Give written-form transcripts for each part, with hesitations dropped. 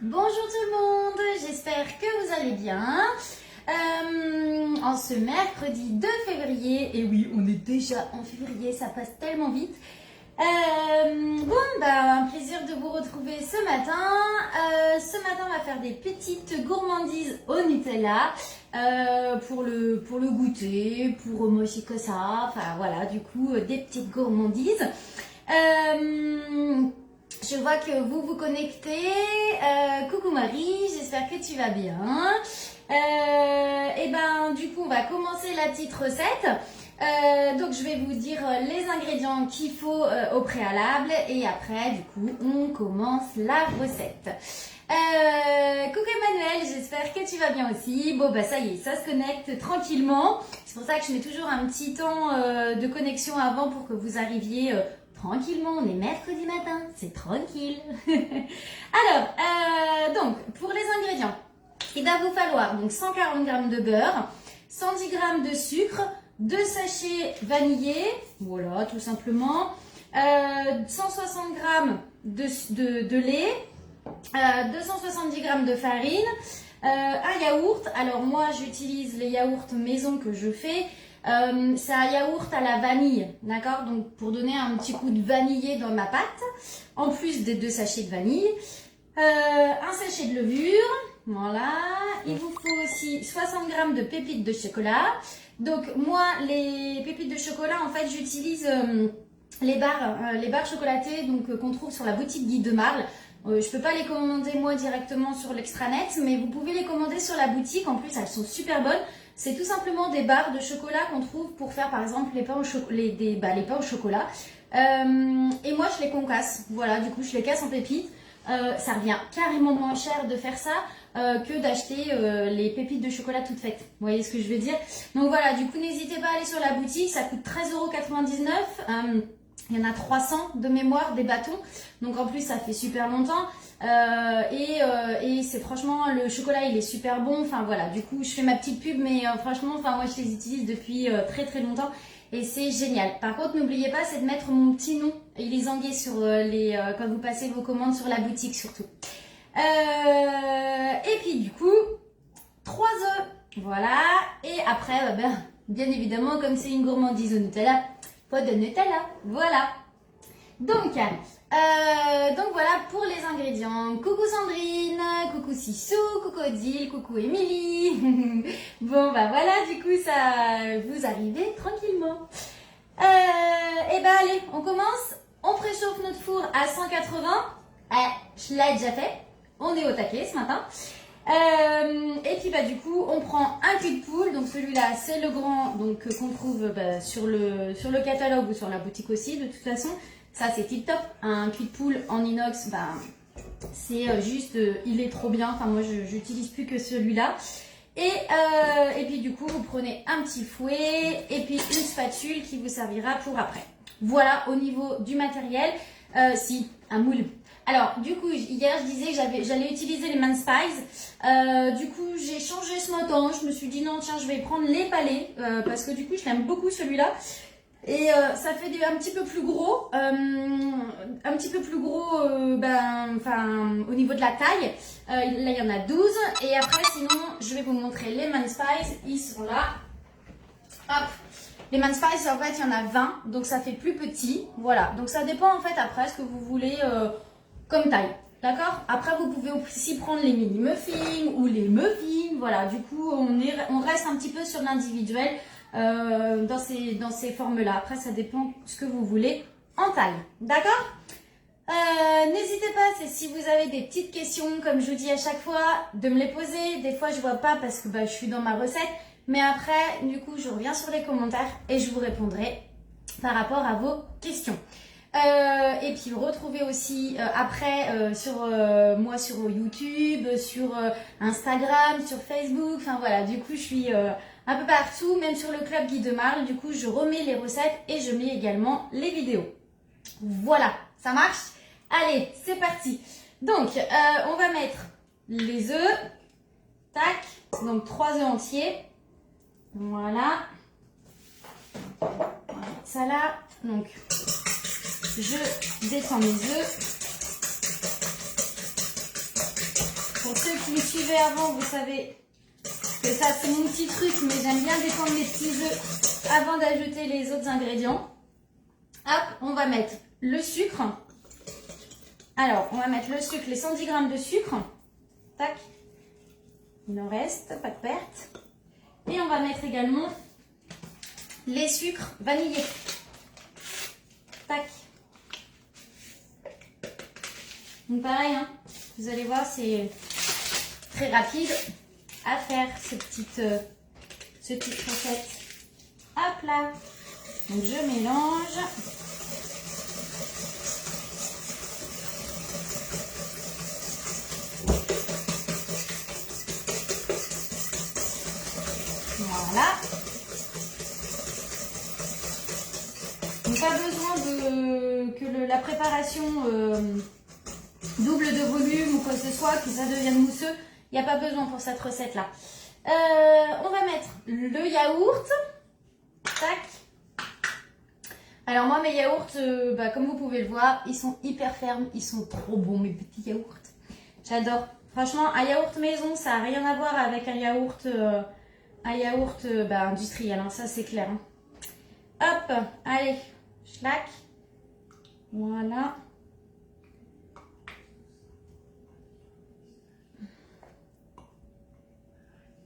Bonjour tout le monde, j'espère que vous allez bien. En ce mercredi 2 février, et oui, on est déjà en février, ça passe tellement vite. Un plaisir de vous retrouver ce matin. Ce matin, on va faire des petites gourmandises au Nutella pour le goûter, pour moi c'est que ça. Enfin voilà, du coup, des petites gourmandises. Je vois que vous vous connectez. Coucou Marie, j'espère que tu vas bien. Du coup, on va commencer la petite recette. Donc, je vais vous dire les ingrédients qu'il faut au préalable. Et après, du coup, on commence la recette. Coucou Emmanuel, j'espère que tu vas bien aussi. Bon, bah ça y est, ça se connecte tranquillement. C'est pour ça que je mets toujours un petit temps de connexion avant pour que vous arriviez... tranquillement, on est mercredi matin, c'est tranquille. Alors, donc, pour les ingrédients, il va vous falloir donc 140 g de beurre, 110 g de sucre, 2 sachets vanillés, voilà, tout simplement, 160 g de lait, 270 g de farine, un yaourt. Alors moi, j'utilise les yaourts maison que je fais. C'est un yaourt à la vanille, d'accord? Donc pour donner un petit coup de vanillé dans ma pâte, en plus des 2 sachets de vanille, un sachet de levure, voilà. Il vous faut aussi 60 g de pépites de chocolat. Donc moi, les pépites de chocolat, en fait, j'utilise les barres chocolatées donc qu'on trouve sur la boutique Guy de Marle. Je peux pas les commander moi directement sur l'extranet, mais vous pouvez les commander sur la boutique. En plus, elles sont super bonnes. C'est tout simplement des barres de chocolat qu'on trouve pour faire par exemple les pains au chocolat. Et moi je les concasse. Voilà, du coup je les casse en pépites. Ça revient carrément moins cher de faire ça que d'acheter les pépites de chocolat toutes faites. Vous voyez ce que je veux dire? Donc voilà, du coup n'hésitez pas à aller sur la boutique. Ça coûte 13,99 €. Il y en a 300 de mémoire, des bâtons. Donc en plus ça fait super longtemps. Et c'est franchement, le chocolat il est super bon. Enfin voilà, du coup je fais ma petite pub, mais franchement, enfin moi je les utilise depuis très très longtemps et c'est génial. Par contre, n'oubliez pas, c'est de mettre mon petit nom Elisanguet sur quand vous passez vos commandes sur la boutique surtout. Et puis du coup, 3 œufs, voilà. Et après, bien évidemment, comme c'est une gourmandise au Nutella, pas de Nutella, voilà. Donc voilà pour les ingrédients. Coucou Sandrine, coucou Sissou, coucou Odile, coucou Émilie. Bon bah voilà, du coup ça vous arrivez tranquillement. Allez, on commence. On préchauffe notre four à 180. Je l'ai déjà fait. On est au taquet ce matin. Et puis du coup on prend un cul de poule. Donc celui-là c'est le grand donc qu'on trouve sur le catalogue ou sur la boutique aussi de toute façon. Ça c'est tip top, un cul de poule en inox, c'est juste, il est trop bien. Enfin moi j'utilise plus que celui-là. Et puis du coup vous prenez un petit fouet et puis une spatule qui vous servira pour après. Voilà au niveau du matériel. Un moule. Alors du coup hier je disais que j'allais utiliser les Man Spice. Du coup j'ai changé ce matin. Je me suis dit non tiens je vais prendre les palets parce que du coup je l'aime beaucoup celui-là. Et ça fait un petit peu plus gros, au niveau de la taille. Là il y en a 12. Et après sinon je vais vous montrer les Man Spice, ils sont là. Hop. Les Man Spice en fait il y en a 20, donc ça fait plus petit. Voilà, donc ça dépend en fait après ce que vous voulez comme taille. D'accord? Après vous pouvez aussi prendre les mini muffins ou les muffins. Voilà, du coup on reste un petit peu sur l'individuel. Dans ces formes-là. Après, ça dépend ce que vous voulez en taille. D'accord? N'hésitez pas, si vous avez des petites questions, comme je vous dis à chaque fois, de me les poser. Des fois, je vois pas parce que je suis dans ma recette. Mais après, du coup, je reviens sur les commentaires et je vous répondrai par rapport à vos questions. Et puis retrouvez aussi après moi sur YouTube, sur Instagram, sur Facebook. Enfin voilà, du coup, je suis... un peu partout, même sur le club Guy de Marle. Du coup, je remets les recettes et je mets également les vidéos. Voilà, ça marche? Allez, c'est parti. Donc, on va mettre les œufs. Tac. Donc, 3 œufs entiers. Voilà. Ça là. Donc, je descends mes œufs. si vous suivez avant, vous savez que ça c'est mon petit truc, mais j'aime bien défendre mes petits œufs avant d'ajouter les autres ingrédients. Hop, on va mettre le sucre. Alors, on va mettre le sucre, les 110 g de sucre. Tac. Il en reste, pas de perte. Et on va mettre également les sucres vanillés. Tac. Donc pareil, hein, vous allez voir, c'est très rapide à faire cette petite recette. Hop là. Donc je mélange. Voilà. Donc pas besoin que la préparation double de volume ou quoi que ce soit, que ça devienne mousseux. Il n'y a pas besoin pour cette recette-là. On va mettre le yaourt. Tac. Alors moi mes yaourts, comme vous pouvez le voir, ils sont hyper fermes. Ils sont trop bons mes petits yaourts. J'adore. Franchement, un yaourt maison, ça n'a rien à voir avec un yaourt industriel. Hein, ça c'est clair. Hein. Hop, allez, schlac. Voilà.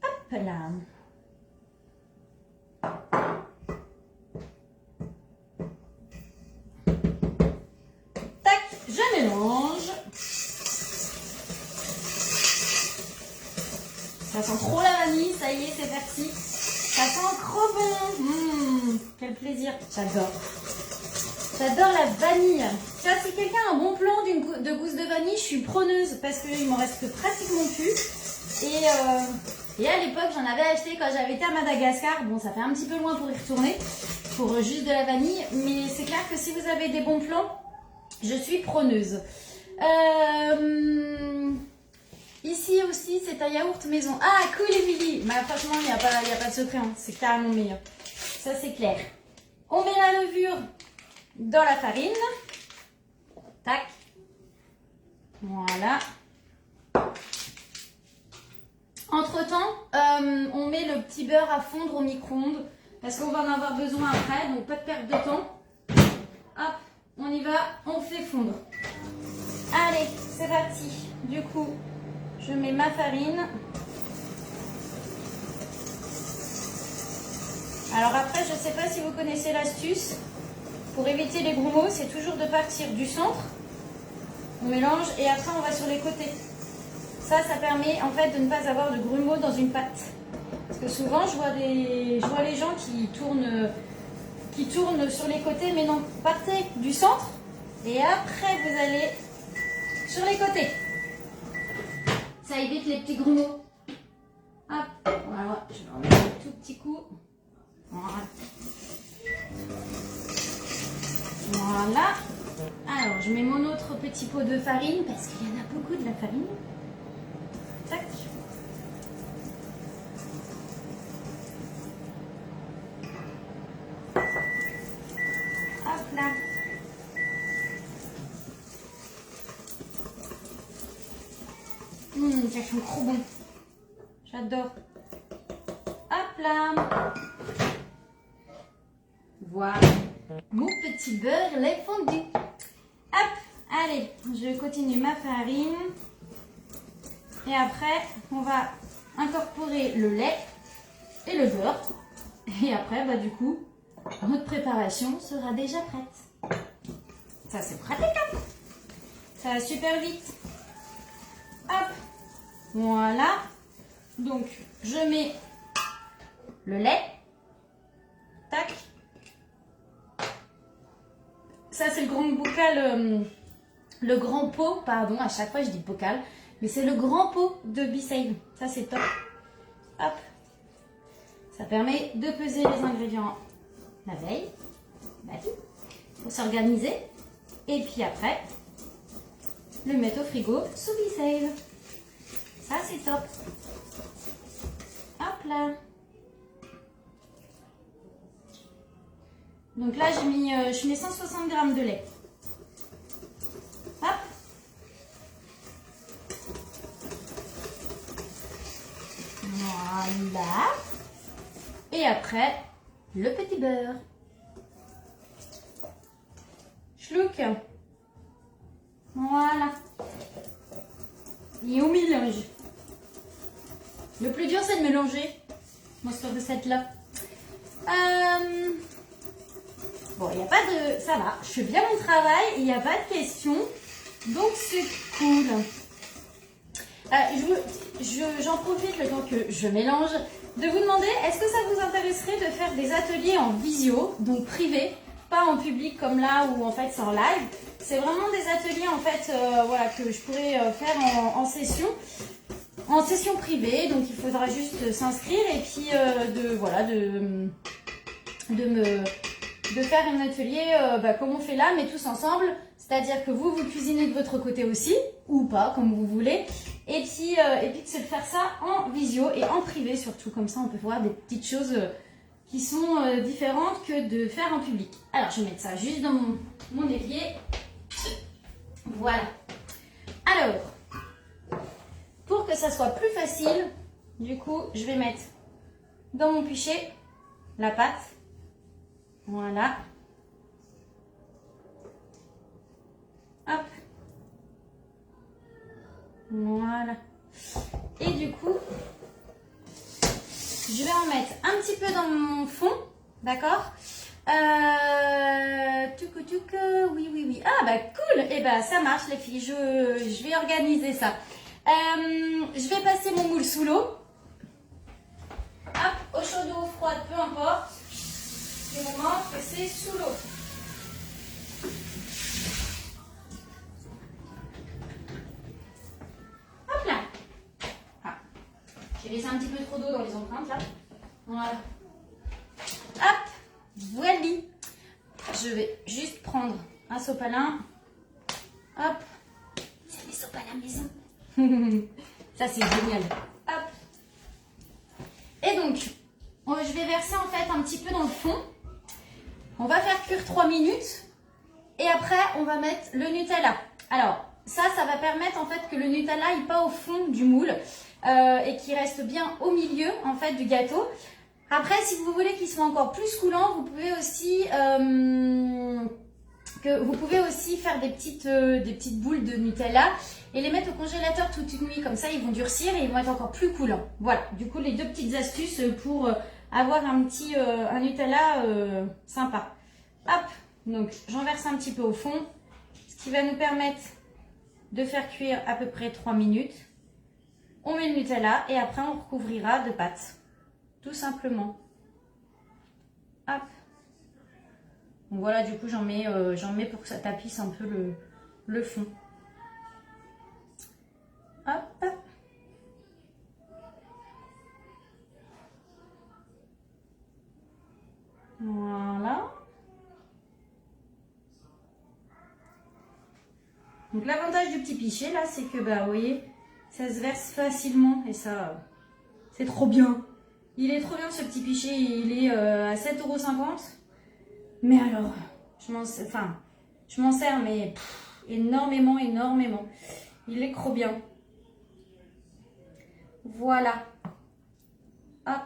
Hop là. Tac, je mélange. Ça sent trop la vanille, ça y est, c'est parti. Ça sent trop bon. Quel plaisir, j'adore. J'adore la vanille. Ça, si quelqu'un a un bon plan de gousse de vanille, je suis preneuse parce qu'il m'en reste pratiquement plus. Et à l'époque, j'en avais acheté quand j'avais été à Madagascar. Bon, ça fait un petit peu loin pour y retourner, pour juste de la vanille. Mais c'est clair que si vous avez des bons plans, je suis preneuse. Ici aussi, c'est un yaourt maison. Ah, cool, Émilie. Bah, franchement, il n'y a pas de secret. Hein. C'est carrément meilleur. Ça, c'est clair. On met la levure dans la farine. Tac. Voilà. Entre-temps, on met le petit beurre à fondre au micro-ondes parce qu'on va en avoir besoin après. Donc, pas de perte de temps. Hop, on y va. On fait fondre. Allez, c'est parti. Du coup, je mets ma farine. Alors après, je ne sais pas si vous connaissez l'astuce. Pour éviter les gros mots, c'est toujours de partir du centre. On mélange et après on va sur les côtés. Ça permet en fait de ne pas avoir de grumeaux dans une pâte. Parce que souvent, je vois les gens qui tournent sur les côtés, mais non, partez du centre et après vous allez sur les côtés. Ça évite les petits grumeaux. Hop, voilà, je vais en mettre un tout petit coup. Voilà. Voilà. Alors, je mets mon autre petit pot de farine parce qu'il y en a beaucoup de la farine. Tac. Hop là. Ça sent trop bon. J'adore. Hop là. Voilà. Mon petit beurre, il est fondu. Hop. Allez, je continue ma farine. Et après, on va incorporer le lait et le beurre. Et après, du coup, notre préparation sera déjà prête. Ça, c'est pratique, hein? Ça va super vite. Hop. Voilà. Donc, je mets le lait. Tac. Ça, c'est le grand bocal, le grand pot, pardon, à chaque fois je dis bocal, mais c'est le grand pot de B-Save. Ça, c'est top. Hop. Ça permet de peser les ingrédients la veille, pour s'organiser. Et puis après, le mettre au frigo sous B-Save. Ça, c'est top. Hop là. Donc là, je mets 160 g de lait. Hop. Voilà. Et après, le petit beurre. Chlouk. Voilà. Et on mélange. Le plus dur, c'est de mélanger. Moi, cette recette-là. Bon, il n'y a pas de... Ça va, je fais bien mon travail, il n'y a pas de questions. Donc, c'est cool. J'en profite le temps que je mélange de vous demander, est-ce que ça vous intéresserait de faire des ateliers en visio, donc privé, pas en public comme là où en fait c'est en live. C'est vraiment des ateliers en fait voilà, que je pourrais faire en session. En session privée, donc il faudra juste s'inscrire et puis de faire un atelier comme on fait là, mais tous ensemble. C'est-à-dire que vous cuisinez de votre côté aussi, ou pas, comme vous voulez. Et puis c'est de faire ça en visio et en privé surtout. Comme ça, on peut voir des petites choses qui sont différentes que de faire en public. Alors, je vais mettre ça juste dans mon évier. Voilà. Alors, pour que ça soit plus facile, du coup, je vais mettre dans mon pichet la pâte. Voilà. Hop. Voilà. Et du coup, je vais en mettre un petit peu dans mon fond. D'accord. Oui. Ah bah cool. Et bah ça marche les filles. Je vais organiser ça. Je vais passer mon moule sous l'eau. Hop, au chaud ou au froid, peu importe. Du moment que c'est sous l'eau. Hop là. Ah. J'ai laissé un petit peu trop d'eau dans les empreintes là. Voilà. Hop, voilà. Je vais juste prendre un sopalin. Hop. C'est mes sopalins maison. Ça c'est génial. Hop. Et donc, je vais verser en fait un petit peu dans le fond. On va faire cuire 3 minutes. Et après, on va mettre le Nutella. Alors, ça va permettre en fait que le Nutella il pas au fond du moule et qu'il reste bien au milieu en fait du gâteau. Après, si vous voulez qu'il soit encore plus coulant, vous pouvez aussi faire des petites boules de Nutella et les mettre au congélateur toute une nuit. Comme ça, ils vont durcir et ils vont être encore plus coulants. Voilà, du coup, les deux petites astuces pour avoir un Nutella sympa. Hop, donc j'en verse un petit peu au fond, ce qui va nous permettre de faire cuire à peu près 3 minutes. On met le Nutella et après, on recouvrira de pâte. Tout simplement. Hop. Donc voilà, du coup, j'en mets pour que ça tapisse un peu le fond. Hop. Voilà. Donc l'avantage du petit pichet, là, c'est que, vous voyez, ça se verse facilement et ça, c'est trop bien. Il est trop bien ce petit pichet, il est à 7,50 €. Mais alors, je m'en sers mais énormément. Il est trop bien. Voilà. Hop.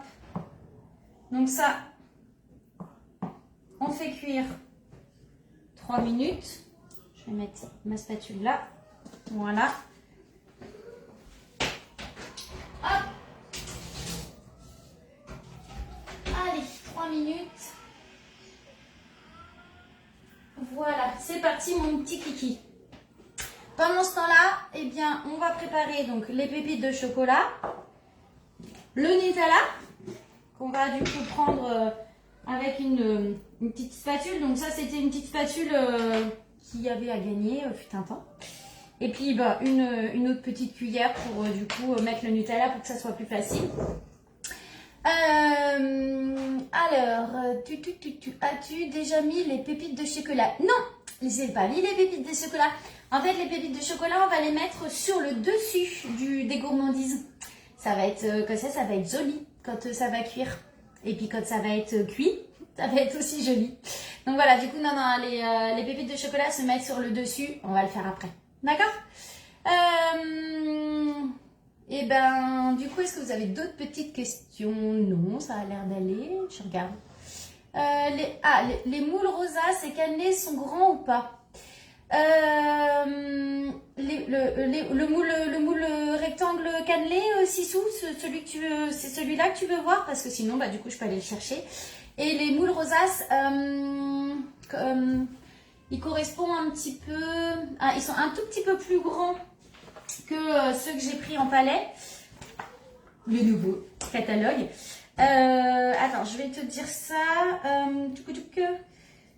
Donc ça, on fait cuire 3 minutes. Je vais mettre ma spatule là. Voilà. Hop. Allez, 3 minutes. Voilà, c'est parti mon petit kiki. Pendant ce temps-là, eh bien, on va préparer donc les pépites de chocolat, le Nutella, qu'on va du coup prendre avec une petite spatule. Donc ça, c'était une petite spatule qu'il y avait à gagner, fut un temps. Et puis une autre petite cuillère pour du coup mettre le Nutella pour que ça soit plus facile. Alors, as-tu déjà mis les pépites de chocolat? Non, je n'ai pas mis les pépites de chocolat. En fait, les pépites de chocolat, on va les mettre sur le dessus des gourmandises. Ça va être comme ça va être joli quand ça va cuire. Et puis quand ça va être cuit, ça va être aussi joli. Donc voilà, du coup, non, les pépites de chocolat se mettent sur le dessus. On va le faire après. D'accord? Et Et ben, du coup, est-ce que vous avez d'autres petites questions? Non, ça a l'air d'aller. Je regarde. Les moules rosaces et cannelés sont grands ou pas? Le moule rectangle cannelé, Sissou, c'est celui-là que tu veux voir? Parce que sinon, bah, du coup, je peux aller le chercher. Et les moules rosaces, ils correspondent un petit peu... Ah, ils sont un tout petit peu plus grands que ceux que j'ai pris en palais. Le nouveau catalogue. Attends, je vais te dire ça.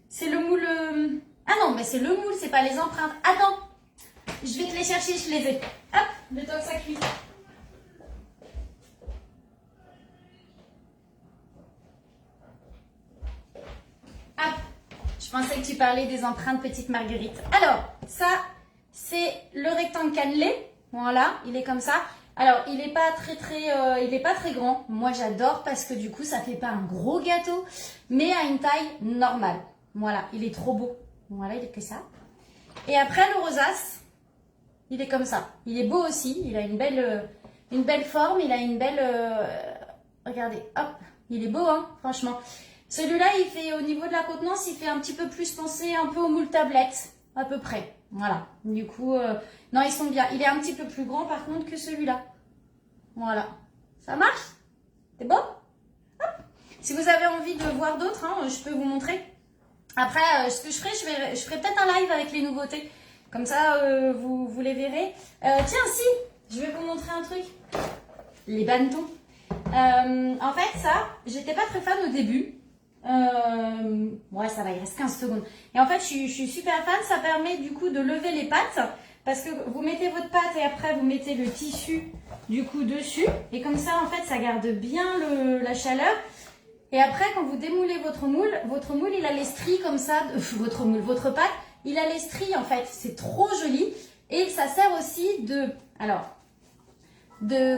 C'est le moule... Ah non, mais c'est le moule, c'est pas les empreintes. Attends, je vais te les chercher, je les ai. Hop, le temps que ça cuit. Hop, je pensais que tu parlais des empreintes petite marguerite. Alors, ça, c'est le rectangle cannelé. Voilà, il est comme ça. Alors, il n'est pas très grand. Moi, j'adore parce que du coup, ça fait pas un gros gâteau, mais à une taille normale. Voilà, il est trop beau. Voilà, il est que ça. Et après, le rosace, il est comme ça. Il est beau aussi. Il a une belle forme. Il a une belle... regardez, hop, il est beau, hein, franchement. Celui-là, il fait, au niveau de la contenance, il fait un petit peu plus penser un peu au moule tablette, à peu près. Voilà. Du coup, non, ils sont bien. Il est un petit peu plus grand, par contre, que celui-là. Voilà. Ça marche? C'est beau? Hop. Si vous avez envie de voir d'autres, hein, je peux vous montrer. Après, ce que je ferai peut-être un live avec les nouveautés. Comme ça, vous les verrez. Tiens, si, je vais vous montrer un truc. Les bannetons. En fait, ça, j'étais pas très fan au début. Ouais, ça va, il reste 15 secondes. Et en fait, je suis super fan. Ça permet du coup de lever les pattes. Parce que vous mettez votre pâte et après, vous mettez le tissu du coup dessus. Et comme ça, en fait, ça garde bien la chaleur. Et après, quand vous démoulez votre moule, il a les stries comme ça, votre pâte, il a les stries en fait. C'est trop joli. Et ça sert aussi de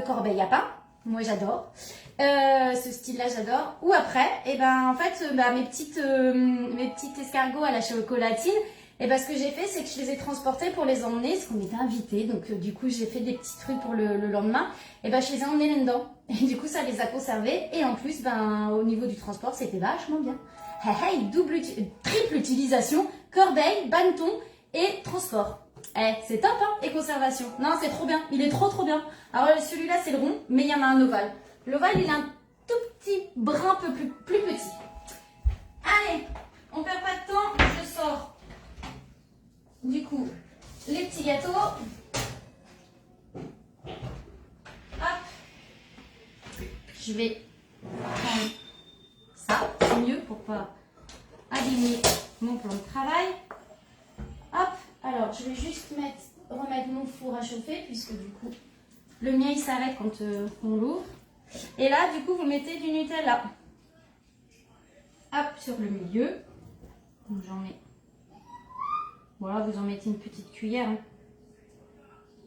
corbeille à pain. Moi, j'adore. Ce style-là, j'adore. Ou après, et ben en fait, mes petites escargots à la chocolatine, et ben ce que j'ai fait, c'est que je les ai transportés pour les emmener, parce qu'on était invités. Donc du coup, j'ai fait des petits trucs pour le lendemain. Et ben je les ai emmenés là-dedans. Et du coup, ça les a conservés. Et en plus, au niveau du transport, c'était vachement bien. Hey, triple utilisation, corbeille, bannetton et transport. C'est top, hein, et conservation. Non, c'est trop bien. Il est trop bien. Alors celui-là, c'est le rond, mais il y en a un ovale. L'ovale, il a un tout petit brin un peu plus petit. Allez, on perd pas de temps. Je sors du coup les petits gâteaux. Hop. Je vais prendre ça. C'est mieux pour pas abîmer mon plan de travail. Hop. Alors, je vais juste remettre mon four à chauffer puisque du coup, le mien il s'arrête quand on l'ouvre. Et là, du coup, vous mettez du Nutella. Hop, sur le milieu. Donc, j'en mets. Voilà, vous en mettez une petite cuillère. Hein.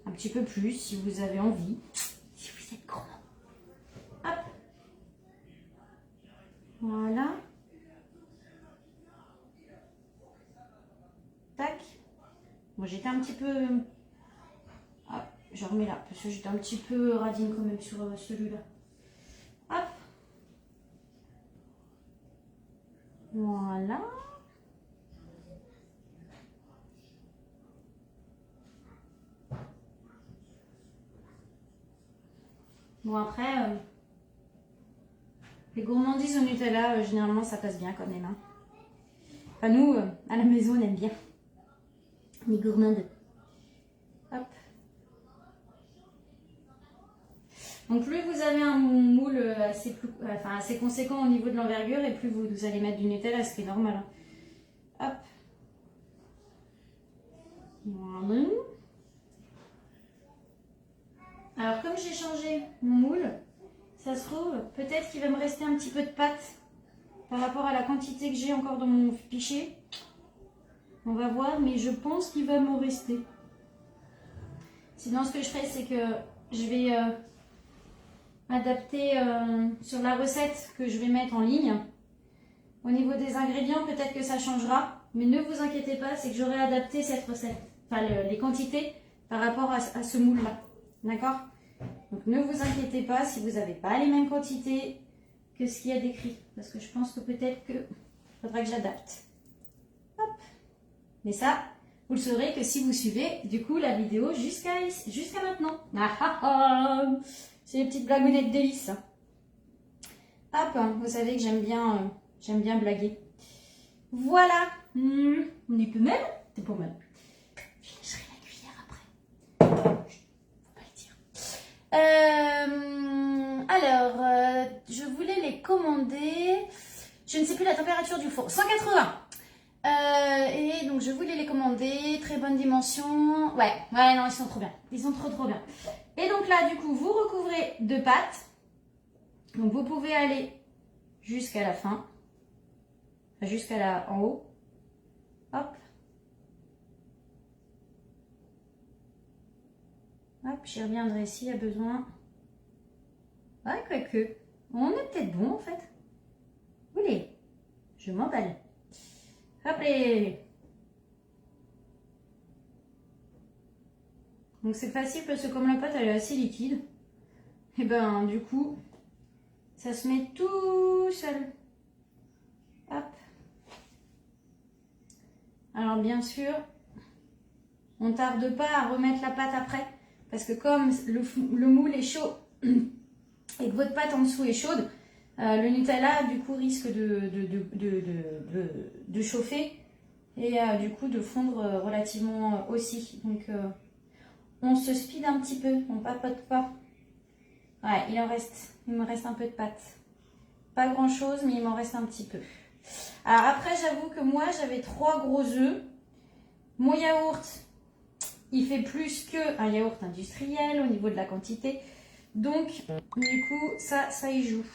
Un petit peu plus si vous avez envie. Si vous êtes gourmand. Hop. Voilà. Tac. Bon, j'étais un petit peu... Hop, je remets là, parce que j'étais un petit peu radine quand même sur celui-là. Hop. Voilà. Bon, après, les gourmandises au Nutella, généralement, ça passe bien quand même. Hein. Enfin, nous, à la maison, on aime bien. Les gourmandes. Hop. Donc plus vous avez un moule assez conséquent au niveau de l'envergure et plus vous allez mettre du Nutella, ce qui est normal. Hein. Hop. Voilà. Alors comme j'ai changé mon moule, ça se trouve, peut-être qu'il va me rester un petit peu de pâte par rapport à la quantité que j'ai encore dans mon pichet. On va voir, mais je pense qu'il va m'en rester. Sinon, ce que je ferai, c'est que je vais adapter sur la recette que je vais mettre en ligne. Au niveau des ingrédients, peut-être que ça changera. Mais ne vous inquiétez pas, c'est que j'aurai adapté cette recette. Enfin, les quantités par rapport à ce moule-là. D'accord? Donc ne vous inquiétez pas si vous n'avez pas les mêmes quantités que ce qu'il y a décrit. Parce que je pense que peut-être qu'il faudra que j'adapte. Hop. Mais ça, vous le saurez que si vous suivez du coup la vidéo jusqu'à maintenant. Ah ah ah. C'est les petites blagounettes délices. Hop, vous savez que j'aime bien blaguer. Voilà. On y peut même. C'est pas mal. Je lâcherai la cuillère après. Faut pas le dire. Alors, je voulais les commander. Je ne sais plus la température du four. 180. Et donc je voulais les commander. Très bonne dimension. Ouais, non, ils sont trop bien. Ils sont trop bien. Et donc là, du coup, vous recouvrez de pâte. Donc vous pouvez aller jusqu'à la fin. Enfin, en haut. Hop. Hop, j'y reviendrai s'il y a besoin. Ouais, quoique. On est peut-être bon en fait. Vous voulez? Je m'emballe. Hop les. Donc c'est facile parce que comme la pâte elle est assez liquide, et ben du coup ça se met tout seul. Hop. Alors bien sûr, on ne tarde pas à remettre la pâte après parce que comme le moule est chaud et que votre pâte en dessous est chaude, le Nutella du coup risque de chauffer et du coup de fondre relativement aussi. Donc on se speed un petit peu, on papote pas. Ouais, il me reste un peu de pâte. Pas grand chose, mais il m'en reste un petit peu. Alors après, j'avoue que moi, j'avais 3 gros œufs. Mon yaourt, il fait plus qu'un yaourt industriel au niveau de la quantité. Donc, du coup, ça y joue.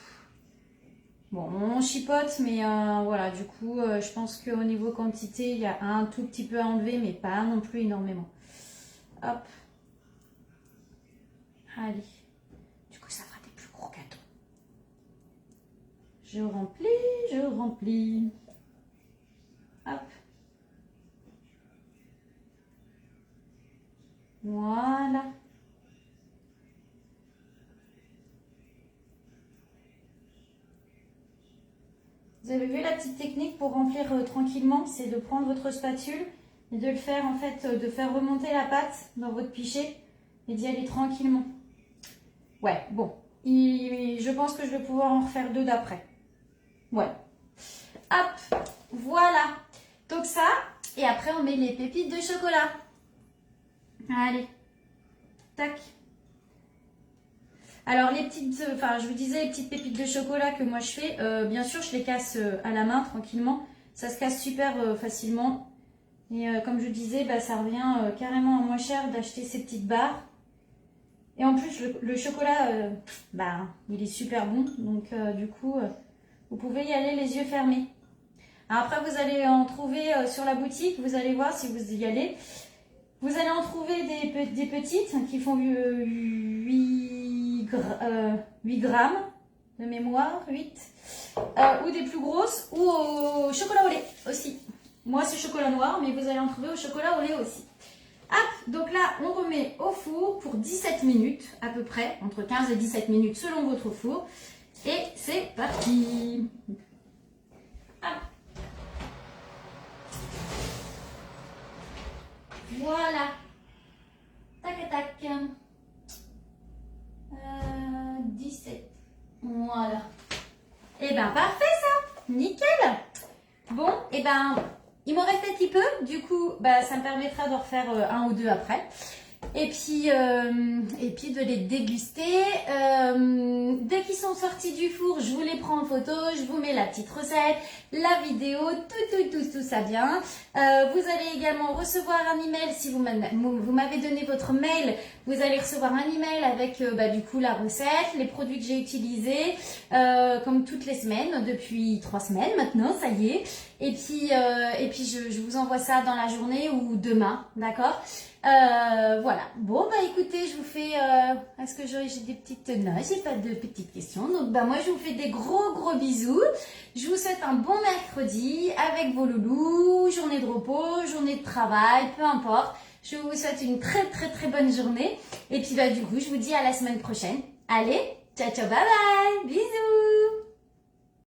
Bon, on chipote, mais voilà, du coup, je pense qu'au niveau quantité, il y a un tout petit peu à enlever, mais pas non plus énormément. Hop. Allez. Du coup, ça fera des plus gros gâteaux. Je remplis. Hop. Voilà. Vous avez vu la petite technique pour remplir tranquillement, c'est de prendre votre spatule et de le faire en fait, de faire remonter la pâte dans votre pichet et d'y aller tranquillement. Ouais, bon. Je pense que je vais pouvoir en refaire 2 d'après. Ouais. Hop, voilà. Donc ça, et après on met les pépites de chocolat. Allez. Tac. Alors les petites, je vous disais les petites pépites de chocolat que moi je fais, bien sûr je les casse à la main tranquillement. Ça se casse super facilement. Et comme je disais, ça revient carrément à moins cher d'acheter ces petites barres. Et en plus, le chocolat, il est super bon. Donc, du coup, vous pouvez y aller les yeux fermés. Alors, après, vous allez en trouver sur la boutique. Vous allez voir si vous y allez. Vous allez en trouver des petites qui font 8 grammes de mémoire, 8. Ou des plus grosses, ou au chocolat au lait aussi. Moi, c'est chocolat noir, mais vous allez en trouver au chocolat au lait aussi. Hop, donc là, on remet au four pour 17 minutes à peu près, entre 15 et 17 minutes selon votre four. Et c'est parti. Hop. Voilà. Tac, tac. 17. Voilà. Et ben parfait ça. Nickel. Bon, et ben... il m'en reste un petit peu, du coup, ça me permettra d'en refaire 1 ou 2 après. Et puis de les déguster. Dès qu'ils sont sortis du four, je vous les prends en photo, je vous mets la petite recette, la vidéo, tout ça bien. Vous allez également recevoir un email si vous m'avez donné votre mail. Vous allez recevoir un email avec du coup la recette, les produits que j'ai utilisés, comme toutes les semaines, depuis 3 semaines maintenant, ça y est. Et puis je vous envoie ça dans la journée ou demain, d'accord? Voilà. Bon, écoutez, je vous fais... est-ce que j'ai des petites... Non, j'ai pas de petites questions. Donc, moi, je vous fais des gros bisous. Je vous souhaite un bon mercredi avec vos loulous, journée de repos, journée de travail, peu importe. Je vous souhaite une très bonne journée. Et puis bah du coup, je vous dis à la semaine prochaine. Allez, ciao ciao, bye bye, bisous.